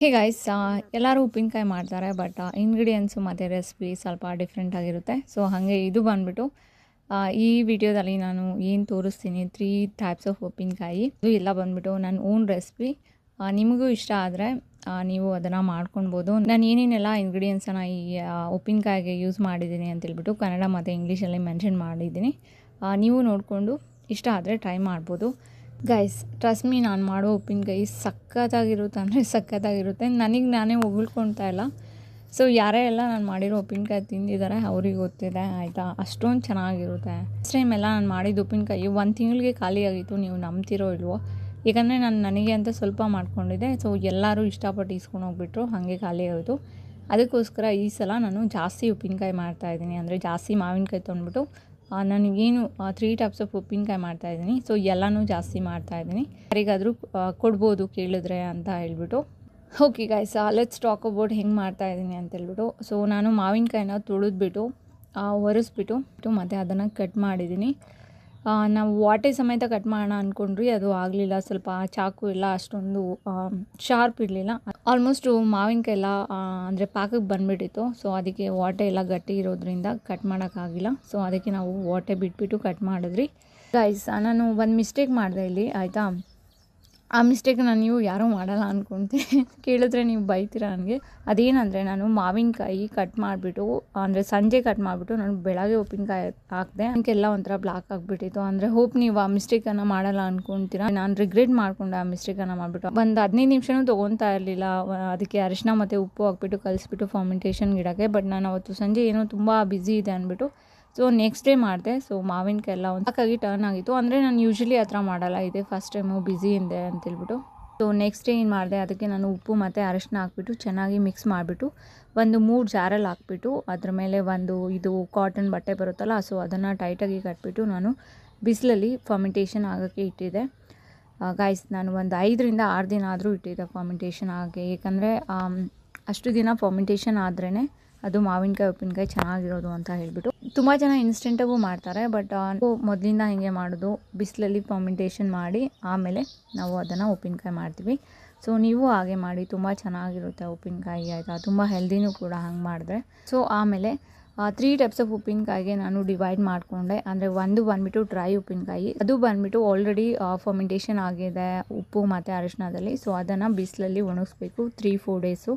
Hey guys, ಎಲ್ಲರೂ ಉಪ್ಪಿನಕಾಯಿ ಮಾಡ್ತಾರೆ. ಬಟ್ ಇಂಗ್ರೀಡಿಯೆಂಟ್ಸು ಮತ್ತು ರೆಸಿಪಿ ಸ್ವಲ್ಪ ಡಿಫ್ರೆಂಟ್ ಆಗಿರುತ್ತೆ. ಸೊ ಹಾಗೆ ಇದು ಬಂದುಬಿಟ್ಟು ಈ ವಿಡಿಯೋದಲ್ಲಿ ನಾನು ಏನು ತೋರಿಸ್ತೀನಿ 3 ಟೈಪ್ಸ್ ಆಫ್ ಉಪ್ಪಿನಕಾಯಿ. ಇದು ಎಲ್ಲ ಬಂದುಬಿಟ್ಟು ನನ್ನ ಓನ್ ರೆಸಿಪಿ. ನಿಮಗೂ ಇಷ್ಟ ಆದರೆ ನೀವು ಅದನ್ನು ಮಾಡ್ಕೊಳ್ಬೋದು. ನಾನು ಏನೇನೆಲ್ಲ ಇಂಗ್ರೀಡಿಯೆಂಟ್ಸನ್ನು ಈ ಉಪ್ಪಿನಕಾಯಿಗೆ ಯೂಸ್ ಮಾಡಿದ್ದೀನಿ ಅಂತೇಳ್ಬಿಟ್ಟು ಕನ್ನಡ ಮತ್ತು ಇಂಗ್ಲೀಷಲ್ಲಿ ಮೆನ್ಷನ್ ಮಾಡಿದ್ದೀನಿ. ನೀವು ನೋಡಿಕೊಂಡು ಇಷ್ಟ ಆದರೆ ಟ್ರೈ ಮಾಡ್ಬೋದು. ಗೈಸ್, ಟ್ರಸ್ಟ್ ಮೀ, ನಾನು ಮಾಡೋ ಉಪ್ಪಿನಕಾಯಿ ಸಖತ್ತಾಗಿರುತ್ತೆ ಅಂದರೆ ಸಖತ್ತಾಗಿರುತ್ತೆ. ನನಗೆ ನಾನೇ ಹೊಗಳ್ಕೊಳ್ತಾ ಇಲ್ಲ. ಸೊ ಯಾರೇ ಎಲ್ಲ ನಾನು ಮಾಡಿರೋ ಉಪ್ಪಿನಕಾಯಿ ತಿಂದಿದ್ದಾರೆ ಅವ್ರಿಗೆ ಗೊತ್ತಿದೆ, ಆಯಿತಾ? ಅಷ್ಟೊಂದು ಚೆನ್ನಾಗಿರುತ್ತೆ. ಫಸ್ಟ್ ಟೈಮ್ ಎಲ್ಲ ನಾನು ಮಾಡಿದ ಉಪ್ಪಿನಕಾಯಿ 1 ತಿಂಗಳಿಗೆ ಖಾಲಿ ಆಗಿತ್ತು. ನೀವು ನಂಬ್ತಿರೋ ಇಲ್ವೋ? ಯಾಕಂದರೆ ನಾನು ನನಗೆ ಅಂತ ಸ್ವಲ್ಪ ಮಾಡ್ಕೊಂಡಿದ್ದೆ. ಸೊ ಎಲ್ಲರೂ ಇಷ್ಟಪಟ್ಟು ಇಸ್ಕೊಂಡು ಹೋಗ್ಬಿಟ್ರು, ಹಾಗೆ ಖಾಲಿ ಆಯಿತು. ಅದಕ್ಕೋಸ್ಕರ ಈ ಸಲ ನಾನು ಜಾಸ್ತಿ ಉಪ್ಪಿನಕಾಯಿ ಮಾಡ್ತಾಯಿದ್ದೀನಿ. ಅಂದರೆ ಜಾಸ್ತಿ ಮಾವಿನಕಾಯಿ ತೊಗೊಂಡ್ಬಿಟ್ಟು ನನಗೇನು 3 ಟೈಪ್ಸ್ ಆಫ್ ಉಪ್ಪಿನಕಾಯಿ ಮಾಡ್ತಾಯಿದ್ದೀನಿ. ಸೊ ಎಲ್ಲನೂ ಜಾಸ್ತಿ ಮಾಡ್ತಾಯಿದ್ದೀನಿ. ಯಾರಿಗಾದರೂ ಕೊಡ್ಬೋದು ಕೇಳಿದ್ರೆ ಅಂತ ಹೇಳ್ಬಿಟ್ಟು. Okay guys, let's talk about ಹೆಂಗೆ ಮಾಡ್ತಾಯಿದ್ದೀನಿ ಅಂತೇಳ್ಬಿಟ್ಟು. ಸೊ ನಾನು ಮಾವಿನಕಾಯಿನ ತುಳಿದ್ಬಿಟ್ಟು ಒರೆಸ್ಬಿಟ್ಟು ಮತ್ತು ಅದನ್ನು ಕಟ್ ಮಾಡಿದ್ದೀನಿ. ನಾವು ವಾಟೆ ಸಮೇತ ಕಟ್ ಮಾಡೋಣ ಅಂದ್ಕೊಂಡ್ರಿ, ಅದು ಆಗಲಿಲ್ಲ. ಸ್ವಲ್ಪ ಚಾಕು ಎಲ್ಲ ಅಷ್ಟೊಂದು ಶಾರ್ಪ್ ಇರಲಿಲ್ಲ. ಆಲ್ಮೋಸ್ಟು ಮಾವಿನಕಾಯಿ ಎಲ್ಲ ಅಂದರೆ ಪಾಕಕ್ಕೆ ಬಂದುಬಿಟ್ಟಿತ್ತು. ಸೊ ಅದಕ್ಕೆ ವಾಟೆ ಎಲ್ಲ ಗಟ್ಟಿ ಇರೋದ್ರಿಂದ ಕಟ್ ಮಾಡೋಕ್ಕಾಗಿಲ್ಲ. ಸೊ ಅದಕ್ಕೆ ನಾವು ವಾಟೆ ಬಿಟ್ಬಿಟ್ಟು ಕಟ್ ಮಾಡಿದ್ರಿ. ಗೈಸ್, ನಾನು ಒಂದು ಮಿಸ್ಟೇಕ್ ಮಾಡಿದೆ ಇಲ್ಲಿ, ಆಯಿತಾ? ಆ ಮಿಸ್ಟೇಕ್ನ ನೀವು ಯಾರೂ ಮಾಡಲ್ಲ ಅಂದ್ಕೊಳ್ತೀನಿ. ಕೇಳಿದ್ರೆ ನೀವು ಬೈತೀರ ನನಗೆ. ಅದೇನಂದರೆ, ನಾನು ಮಾವಿನಕಾಯಿ ಕಟ್ ಮಾಡಿಬಿಟ್ಟು ಅಂದರೆ ಸಂಜೆ ಕಟ್ ಮಾಡಿಬಿಟ್ಟು ನಾನು ಬೆಳಗ್ಗೆ ಉಪ್ಪಿನಕಾಯಿ ಹಾಕಿದೆ. ಅದಕ್ಕೆಲ್ಲ ಒಂಥರ ಬ್ಲಾಕ್ ಆಗಿಬಿಟ್ಟಿತ್ತು. ಅಂದರೆ ಹೋಪ್ ನೀವು ಆ ಮಿಸ್ಟೇಕನ್ನು ಮಾಡಲ್ಲ ಅಂದ್ಕೊಳ್ತೀರಾ. ನಾನು ರಿಗ್ರೆಟ್ ಮಾಡಿಕೊಂಡೆ ಆ ಮಿಸ್ಟೇಕನ್ನು ಮಾಡಿಬಿಟ್ಟು. ಒಂದು 15 ನಿಮಿಷನೂ ತೊಗೊತಾ ಇರಲಿಲ್ಲ. ಅದಕ್ಕೆ ಅರಿಶಿನ ಮತ್ತು ಉಪ್ಪು ಹಾಕ್ಬಿಟ್ಟು ಕಲಿಸ್ಬಿಟ್ಟು ಫರ್ಮೆಂಟೇಷನ್ಗೆ ಇಡೋಕ್ಕೆ. ಬಟ್ ನಾನು ಅವತ್ತು ಸಂಜೆ ಏನೋ ತುಂಬ ಬ್ಯುಸಿ ಇದೆ ಅಂದ್ಬಿಟ್ಟು ಸೊ ನೆಕ್ಸ್ಟ್ ಡೇ ಮಾಡಿದೆ. ಸೊ ಮಾವಿನಕಾಯಿ ಎಲ್ಲ ಸಾಕಾಗಿ ಟರ್ನ್ ಆಗಿತ್ತು. ಅಂದರೆ ನಾನು ಯೂಶ್ವಲಿ ಆ ಥರ ಮಾಡಲ್ಲ, ಇದೆ ಫಸ್ಟ್ ಟೈಮು ಬ್ಯುಸಿ ಇದೆ ಅಂತೇಳ್ಬಿಟ್ಟು. ಸೊ ನೆಕ್ಸ್ಟ್ ಡೇ ಏನು ಮಾಡಿದೆ, ಅದಕ್ಕೆ ನಾನು ಉಪ್ಪು ಮತ್ತು ಅರಿಶಿನ ಹಾಕ್ಬಿಟ್ಟು ಚೆನ್ನಾಗಿ ಮಿಕ್ಸ್ ಮಾಡಿಬಿಟ್ಟು ಒಂದು 3 ಜಾರಲ್ಲಿ ಹಾಕ್ಬಿಟ್ಟು ಅದ್ರ ಮೇಲೆ ಒಂದು ಇದು ಕಾಟನ್ ಬಟ್ಟೆ ಬರುತ್ತಲ್ಲ, ಸೊ ಅದನ್ನು ಟೈಟಾಗಿ ಕಟ್ಬಿಟ್ಟು ನಾನು ಬಿಸಿಲಲ್ಲಿ ಫರ್ಮೆಂಟೇಷನ್ ಆಗೋಕ್ಕೆ ಇಟ್ಟಿದ್ದೆ. ಗೈಸ್, ನಾನು ಒಂದು 5 ರಿಂದ 6 ದಿನ ಆದರೂ ಇಟ್ಟಿದ್ದೆ ಫರ್ಮೆಂಟೇಷನ್ ಆಗೋಕ್ಕೆ. ಏಕೆಂದರೆ ಅಷ್ಟು ದಿನ ಫರ್ಮೆಂಟೇಷನ್ ಆದ್ರೇ ಅದು ಮಾವಿನಕಾಯಿ ಉಪ್ಪಿನಕಾಯಿ ಚೆನ್ನಾಗಿರೋದು ಅಂತ ಹೇಳ್ಬಿಟ್ಟು. ತುಂಬ ಜನ ಇನ್ಸ್ಟೆಂಟಾಗೂ ಮಾಡ್ತಾರೆ. ಬಟ್ ಮೊದಲಿಂದ ಹಿಂಗೆ ಮಾಡೋದು, ಬಿಸಿಲಲ್ಲಿ ಫರ್ಮೆಂಟೇಷನ್ ಮಾಡಿ ಆಮೇಲೆ ನಾವು ಅದನ್ನು ಉಪ್ಪಿನಕಾಯಿ ಮಾಡ್ತೀವಿ. ಸೊ ನೀವು ಹಾಗೆ ಮಾಡಿ, ತುಂಬ ಚೆನ್ನಾಗಿರುತ್ತೆ ಉಪ್ಪಿನಕಾಯಿ, ಆಯಿತಾ? ತುಂಬ ಹೆಲ್ದಿನೂ ಕೂಡ ಹಂಗೆ ಮಾಡಿದ್ರೆ. ಸೊ ಆಮೇಲೆ 3 ಟೈಪ್ಸ್ ಆಫ್ ಉಪ್ಪಿನಕಾಯಿಗೆ ನಾನು ಡಿವೈಡ್ ಮಾಡಿಕೊಂಡೆ. ಅಂದರೆ ಒಂದು ಬಂದುಬಿಟ್ಟು ಡ್ರೈ ಉಪ್ಪಿನಕಾಯಿ, ಅದು ಬಂದುಬಿಟ್ಟು ಆಲ್ರೆಡಿ ಫರ್ಮೆಂಟೇಷನ್ ಆಗಿದೆ ಉಪ್ಪು ಮತ್ತು ಅರಿಶಿನದಲ್ಲಿ. ಸೊ ಅದನ್ನು ಬಿಸಿಲಲ್ಲಿ ಒಣಗಿಸ್ಬೇಕು 3-4 ಡೇಸು.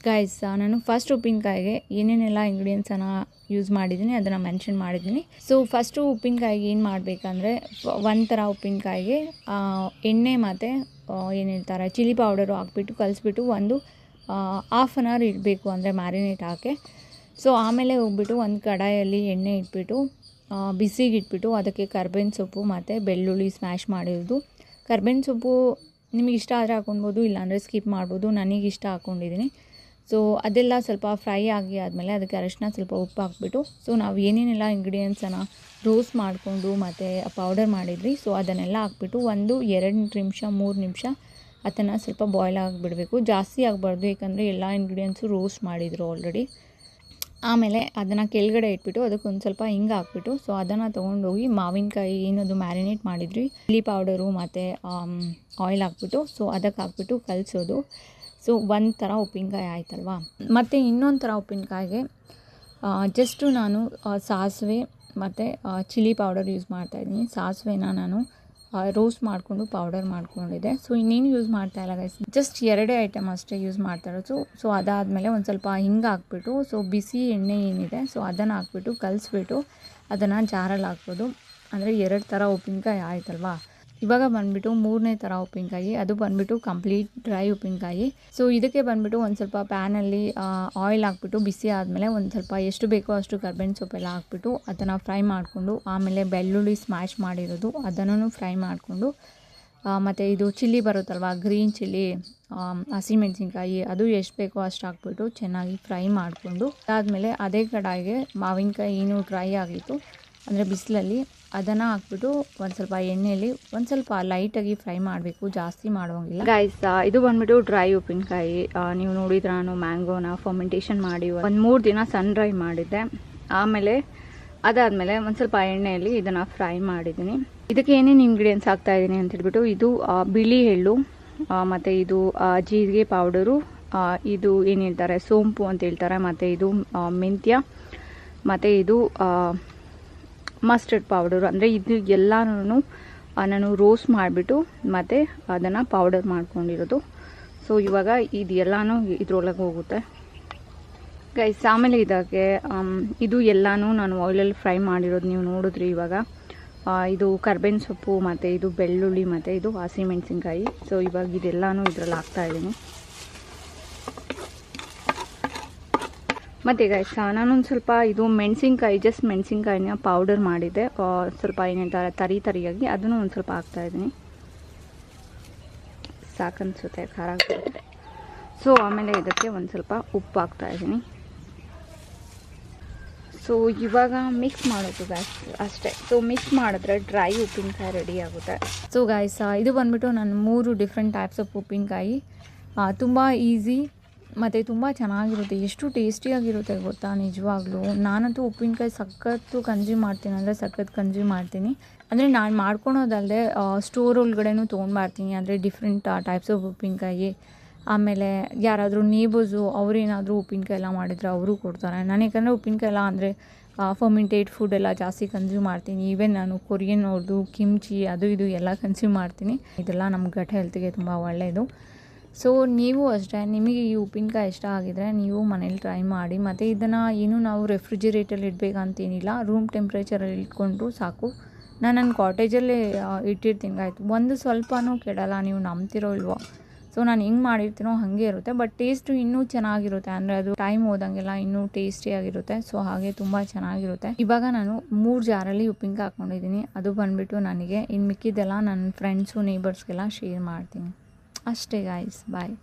ಗೈಸ್, ನಾನು ಫಸ್ಟ್ ಉಪ್ಪಿನಕಾಯಿಗೆ ಏನೇನೆಲ್ಲ ಇಂಗ್ರೀಡಿಯೆಂಟ್ಸನ್ನು ಯೂಸ್ ಮಾಡಿದ್ದೀನಿ ಅದನ್ನು ಮೆನ್ಷನ್ ಮಾಡಿದ್ದೀನಿ. ಸೊ ಫಸ್ಟು ಉಪ್ಪಿನಕಾಯಿಗೆ ಏನು ಮಾಡಬೇಕಂದ್ರೆ, ಒಂಥರ ಉಪ್ಪಿನಕಾಯಿಗೆ ಎಣ್ಣೆ ಮತ್ತು ಏನು ಹೇಳ್ತಾರೆ ಚಿಲ್ಲಿ ಪೌಡರು ಹಾಕ್ಬಿಟ್ಟು ಕಲಿಸ್ಬಿಟ್ಟು ಒಂದು ಹಾಫ್ ಆನ್ ಅವರ್ ಇಡಬೇಕು, ಅಂದರೆ ಮ್ಯಾರಿನೇಟ್ ಹಾಕಿ. ಸೊ ಆಮೇಲೆ ಹೋಗ್ಬಿಟ್ಟು ಒಂದು ಕಡಾಯಲ್ಲಿ ಎಣ್ಣೆ ಇಟ್ಬಿಟ್ಟು ಬಿಸಿಗೆ ಇಟ್ಬಿಟ್ಟು ಅದಕ್ಕೆ ಕರ್ಬೇವಿನ ಸೊಪ್ಪು ಮತ್ತು ಬೆಳ್ಳುಳ್ಳಿ ಸ್ಮ್ಯಾಶ್ ಮಾಡಿರೋದು. ಕರ್ಬೇವಿನ ಸೊಪ್ಪು ನಿಮಗೆ ಇಷ್ಟ ಆದರೆ ಹಾಕ್ಕೊಳ್ಬೋದು, ಇಲ್ಲಾಂದರೆ ಸ್ಕಿಪ್ ಮಾಡ್ಬೋದು. ನನಗೆ ಇಷ್ಟ ಹಾಕ್ಕೊಂಡಿದ್ದೀನಿ. ಸೊ ಅದೆಲ್ಲ ಸ್ವಲ್ಪ ಫ್ರೈ ಆಗಿ ಆದಮೇಲೆ ಅದಕ್ಕೆ ಅರಿಶಿನ ಸ್ವಲ್ಪ ಉಪ್ಪು ಹಾಕ್ಬಿಟ್ಟು ಸೊ ನಾವು ಏನೇನೆಲ್ಲ ಇಂಗ್ರೀಡಿಯೆಂಟ್ಸನ್ನು ರೋಸ್ಟ್ ಮಾಡಿಕೊಂಡು ಮತ್ತು ಪೌಡರ್ ಮಾಡಿದ್ವಿ, ಸೊ ಅದನ್ನೆಲ್ಲ ಹಾಕ್ಬಿಟ್ಟು ಒಂದು 2 ನಿಮಿಷ 3 ನಿಮಿಷ ಅದನ್ನು ಸ್ವಲ್ಪ ಬಾಯ್ಲ್ ಆಗಿಬಿಡಬೇಕು. ಜಾಸ್ತಿ ಆಗಬಾರ್ದು, ಯಾಕಂದರೆ ಎಲ್ಲ ಇಂಗ್ರೀಡಿಯೆಂಟ್ಸು ರೋಸ್ಟ್ ಮಾಡಿದರು ಆಲ್ರೆಡಿ. ಆಮೇಲೆ ಅದನ್ನು ಕೆಳಗಡೆ ಇಟ್ಬಿಟ್ಟು ಅದಕ್ಕೊಂದು ಸ್ವಲ್ಪ ಹಿಂಗೆ ಹಾಕ್ಬಿಟ್ಟು ಸೊ ಅದನ್ನು ತೊಗೊಂಡೋಗಿ ಮಾವಿನಕಾಯಿ ಏನದು ಮ್ಯಾರಿನೇಟ್ ಮಾಡಿದ್ವಿ ಚಿಲ್ಲಿ ಪೌಡರು ಮತ್ತು ಆಯಿಲ್ ಹಾಕ್ಬಿಟ್ಟು ಸೊ ಅದಕ್ಕೆ ಹಾಕ್ಬಿಟ್ಟು ಕಲಿಸೋದು. ಸೊ ಒಂಥರ ಉಪ್ಪಿನಕಾಯಿ ಆಯ್ತಲ್ವಾ. ಮತ್ತು ಇನ್ನೊಂದು ಥರ ಉಪ್ಪಿನಕಾಯಿಗೆ ಜಸ್ಟು ನಾನು ಸಾಸಿವೆ ಮತ್ತು ಚಿಲ್ಲಿ ಪೌಡರ್ ಯೂಸ್ ಮಾಡ್ತಾಯಿದ್ದೀನಿ. ಸಾಸಿವೆನ ನಾನು ರೋಸ್ಟ್ ಮಾಡಿಕೊಂಡು ಪೌಡರ್ ಮಾಡ್ಕೊಂಡಿದ್ದೆ. ಸೊ ಇನ್ನೇನು ಯೂಸ್ ಮಾಡ್ತಾಯಿಲ್ಲ ಗೈಸ್, ಜಸ್ಟ್ 2 ಐಟಮ್ ಅಷ್ಟೇ ಯೂಸ್ ಮಾಡ್ತಾಯಿರೋದು. ಸೊ ಅದಾದಮೇಲೆ ಒಂದು ಸ್ವಲ್ಪ ಹಿಂಗೆ ಹಾಕ್ಬಿಟ್ಟು ಸೊ ಬಿಸಿ ಎಣ್ಣೆ ಏನಿದೆ ಸೊ ಅದನ್ನು ಹಾಕ್ಬಿಟ್ಟು ಕಲಿಸ್ಬಿಟ್ಟು ಅದನ್ನು ಜಾರಲ್ಲಿ ಹಾಕ್ಬೋದು. ಅಂದರೆ 2 ಥರ ಉಪ್ಪಿನಕಾಯಿ ಆಯ್ತಲ್ವಾ. ಇವಾಗ ಬಂದುಬಿಟ್ಟು 3ನೇ ಥರ ಉಪ್ಪಿನಕಾಯಿ, ಅದು ಬಂದುಬಿಟ್ಟು ಕಂಪ್ಲೀಟ್ ಡ್ರೈ ಉಪ್ಪಿನಕಾಯಿ. ಸೊ ಇದಕ್ಕೆ ಬಂದುಬಿಟ್ಟು ಒಂದು ಸ್ವಲ್ಪ ಪ್ಯಾನಲ್ಲಿ ಆಯಿಲ್ ಹಾಕ್ಬಿಟ್ಟು ಬಿಸಿ ಆದಮೇಲೆ ಒಂದು ಸ್ವಲ್ಪ ಎಷ್ಟು ಬೇಕೋ ಅಷ್ಟು ಕರ್ಬೇವಿನ ಸೊಪ್ಪೆಲ್ಲ ಹಾಕ್ಬಿಟ್ಟು ಅದನ್ನು ಫ್ರೈ ಮಾಡಿಕೊಂಡು ಆಮೇಲೆ ಬೆಳ್ಳುಳ್ಳಿ ಸ್ಮ್ಯಾಶ್ ಮಾಡಿರೋದು ಅದನ್ನು ಫ್ರೈ ಮಾಡಿಕೊಂಡು ಮತ್ತು ಇದು ಚಿಲ್ಲಿ ಬರುತ್ತಲ್ವ ಗ್ರೀನ್ ಚಿಲ್ಲಿ ಹಸಿಮೆಣಸಿನ್ಕಾಯಿ ಅದು ಎಷ್ಟು ಬೇಕೋ ಅಷ್ಟು ಹಾಕ್ಬಿಟ್ಟು ಚೆನ್ನಾಗಿ ಫ್ರೈ ಮಾಡಿಕೊಂಡು ಅದಾದಮೇಲೆ ಅದೇ ಕಡಾಯಿಗೆ ಮಾವಿನಕಾಯಿ ಏನು ಡ್ರೈ ಆಗಿತ್ತು ಅಂದರೆ ಬಿಸಿಲಲ್ಲಿ ಅದನ್ನು ಹಾಕ್ಬಿಟ್ಟು ಒಂದು ಸ್ವಲ್ಪ ಎಣ್ಣೆಯಲ್ಲಿ ಒಂದು ಸ್ವಲ್ಪ ಲೈಟಾಗಿ ಫ್ರೈ ಮಾಡಬೇಕು, ಜಾಸ್ತಿ ಮಾಡೋಂಗಿಲ್ಲ ಗೈಸ್. ಇದು ಬಂದುಬಿಟ್ಟು ಡ್ರೈ ಉಪ್ಪಿನಕಾಯಿ. ನೀವು ನೋಡಿದ್ರೆ ನಾನು ಮ್ಯಾಂಗೋನ ಫರ್ಮೆಂಟೇಷನ್ ಮಾಡಿ ಒಂದು 3 ದಿನ ಸನ್ ಡ್ರೈ ಮಾಡಿದ್ದೆ. ಆಮೇಲೆ ಅದಾದಮೇಲೆ ಒಂದು ಸ್ವಲ್ಪ ಎಣ್ಣೆಯಲ್ಲಿ ಇದನ್ನು ಫ್ರೈ ಮಾಡಿದ್ದೀನಿ. ಇದಕ್ಕೆ ಏನೇನು ಇಂಗ್ರೀಡಿಯೆಂಟ್ಸ್ ಹಾಕ್ತಾಯಿದ್ದೀನಿ ಅಂತ ಹೇಳ್ಬಿಟ್ಟು, ಇದು ಬಿಳಿ ಎಳ್ಳು ಮತ್ತು ಇದು ಜೀರಿಗೆ ಪೌಡರು, ಇದು ಏನು ಹೇಳ್ತಾರೆ ಸೋಂಪು ಅಂತ ಹೇಳ್ತಾರೆ, ಮತ್ತು ಇದು ಮೆಂತ್ಯ, ಮತ್ತು ಇದು ಮಸ್ಟರ್ಡ್ ಪೌಡರು. ಅಂದರೆ ಇದು ಎಲ್ಲನೂ ನಾನು ರೋಸ್ಟ್ ಮಾಡಿಬಿಟ್ಟು ಮತ್ತು ಅದನ್ನು ಪೌಡರ್ ಮಾಡ್ಕೊಂಡಿರೋದು. ಸೊ ಇವಾಗ ಇದು ಎಲ್ಲನೂ ಇದ್ರೊಳಗೆ ಹೋಗುತ್ತೆ ಗೈಸ್. ಆಮೇಲೆ ಇದಕ್ಕೆ ಇದು ಎಲ್ಲನೂ ನಾನು ಆಯಿಲಲ್ಲಿ ಫ್ರೈ ಮಾಡಿರೋದು ನೀವು ನೋಡಿದ್ರಿ ಇವಾಗ. ಇದು ಕರ್ಬೇವಿನ ಸೊಪ್ಪು, ಮತ್ತು ಇದು ಬೆಳ್ಳುಳ್ಳಿ, ಮತ್ತು ಇದು ಹಸಿಮೆಣಸಿನ್ಕಾಯಿ. ಸೊ ಇವಾಗ ಇದೆಲ್ಲನೂ ಇದರಲ್ಲಿ ಹಾಕ್ತಾಯಿದ್ದೀನಿ. ಮತ್ತು ಗೈಸ್ ನಾನೊಂದು ಸ್ವಲ್ಪ ಇದು ಮೆಣಸಿನ್ಕಾಯಿ, ಜಸ್ಟ್ ಮೆಣಸಿನ್ಕಾಯಿನ ಪೌಡರ್ ಮಾಡಿದ್ದೆ, ಸ್ವಲ್ಪ ಏನಂತಾರೆ ತರಿಯಾಗಿ, ಅದನ್ನು ಒಂದು ಸ್ವಲ್ಪ ಹಾಕ್ತಾಯಿದ್ದೀನಿ. ಸಾಕನ್ಸುತ್ತೆ ಖಾರ ಬರುತ್ತೆ. ಸೊ ಆಮೇಲೆ ಇದಕ್ಕೆ ಒಂದು ಸ್ವಲ್ಪ ಉಪ್ಪು ಹಾಕ್ತಾಯಿದ್ದೀನಿ. ಸೊ ಇವಾಗ ಮಿಕ್ಸ್ ಮಾಡೋದು ಗೈಸ್ ಅಷ್ಟೇ. ಸೊ ಮಿಕ್ಸ್ ಮಾಡಿದ್ರೆ ಡ್ರೈ ಉಪ್ಪಿನಕಾಯಿ ರೆಡಿ ಆಗುತ್ತೆ. ಸೊ ಗೈಸ್ ಇದು ಬಂದುಬಿಟ್ಟು ನಾನು 3 ಡಿಫ್ರೆಂಟ್ ಟೈಪ್ಸ್ ಆಫ್ ಉಪ್ಪಿನಕಾಯಿ. ತುಂಬ ಈಸಿ ಮತ್ತು ತುಂಬ ಚೆನ್ನಾಗಿರುತ್ತೆ. ಎಷ್ಟು ಟೇಸ್ಟಿಯಾಗಿರುತ್ತೆ ಗೊತ್ತಾ ನಿಜವಾಗ್ಲೂ. ನಾನಂತೂ ಉಪ್ಪಿನಕಾಯಿ ಸಖತ್ತು ಕನ್ಸ್ಯೂಮ್ ಮಾಡ್ತೀನಿ, ಅಂದರೆ ಸಖತ್ತು ಕನ್ಸ್ಯೂಮ್ ಮಾಡ್ತೀನಿ. ಅಂದರೆ ನಾನು ಮಾಡ್ಕೊಳೋದಲ್ಲದೆ ಸ್ಟೋರ್ ಒಳಗಡೆನೂ ತೊಗೊಂಡ್ಬರ್ತೀನಿ, ಅಂದರೆ ಡಿಫ್ರೆಂಟ್ ಟೈಪ್ಸ್ ಆಫ್ ಉಪ್ಪಿನಕಾಯಿ. ಆಮೇಲೆ ಯಾರಾದರೂ ನೇಬರ್ಸು ಅವರೇನಾದರೂ ಉಪ್ಪಿನಕಾಯಿ ಎಲ್ಲ ಮಾಡಿದರೆ ಅವರು ಕೊಡ್ತಾರೆ. ನಾನು ಯಾಕಂದರೆ ಉಪ್ಪಿನಕಾಯಿ ಎಲ್ಲ ಅಂದರೆ ಫರ್ಮೆಂಟೇಡ್ ಫುಡ್ ಎಲ್ಲ ಜಾಸ್ತಿ ಕನ್ಸ್ಯೂಮ್ ಮಾಡ್ತೀನಿ. ಈವನ್ ನಾನು ಕೊರಿಯನ್ ಅವ್ರದ್ದು ಕಿಮ್ಚಿ ಅದು ಇದು ಎಲ್ಲ ಕನ್ಸ್ಯೂಮ್ ಮಾಡ್ತೀನಿ. ಇದೆಲ್ಲ ನಮ್ಮ ಗಟ್ ಹೆಲ್ತ್ಗೆ ತುಂಬ ಒಳ್ಳೆಯದು. ಸೊ ನೀವು ಅಷ್ಟೇ, ನಿಮಗೆ ಈ ಉಪ್ಪಿನಕಾಯಿ ಇಷ್ಟ ಆಗಿದರೆ ನೀವು ಮನೇಲಿ ಟ್ರೈ ಮಾಡಿ. ಮತ್ತು ಇದನ್ನು ಏನು ನಾವು ರೆಫ್ರಿಜಿರೇಟರಲ್ಲಿ ಇಡಬೇಕಂತೇನಿಲ್ಲ, ರೂಮ್ ಟೆಂಪ್ರೇಚರಲ್ಲಿ ಇಟ್ಕೊಂಡ್ರು ಸಾಕು. ನಾನು ನನ್ನ ಕಾಟೇಜಲ್ಲೇ ಇಟ್ಟಿರ್ತೀನಿ ಆಯಿತು, ಒಂದು ಸ್ವಲ್ಪನೂ ಕೆಡಲ್ಲ. ನೀವು ನಂಬ್ತಿರೋ ಇಲ್ವೋ. ಸೊ ನಾನು ಹೆಂಗೆ ಮಾಡಿರ್ತೀನೋ ಹಾಗೆ ಇರುತ್ತೆ, ಬಟ್ ಟೇಸ್ಟು ಇನ್ನೂ ಚೆನ್ನಾಗಿರುತ್ತೆ. ಅಂದರೆ ಅದು ಟೈಮ್ ಹೋದಂಗೆಲ್ಲ ಇನ್ನೂ ಟೇಸ್ಟಿಯಾಗಿರುತ್ತೆ. ಸೊ ಹಾಗೆ ತುಂಬ ಚೆನ್ನಾಗಿರುತ್ತೆ. ಇವಾಗ ನಾನು 3 ಜಾರಲ್ಲಿ ಉಪ್ಪಿನಕಾಯಿ ಹಾಕ್ಕೊಂಡಿದ್ದೀನಿ. ಅದು ಬಂದುಬಿಟ್ಟು ನನಗೆ, ಇನ್ನು ಮಿಕ್ಕಿದ್ದೆಲ್ಲ ನನ್ನ ಫ್ರೆಂಡ್ಸು ನೇಬರ್ಸ್ಗೆಲ್ಲ ಶೇರ್ ಮಾಡ್ತೀನಿ ಅಷ್ಟೇ ಗಾಯ್ಸ್. ಬಾಯ್.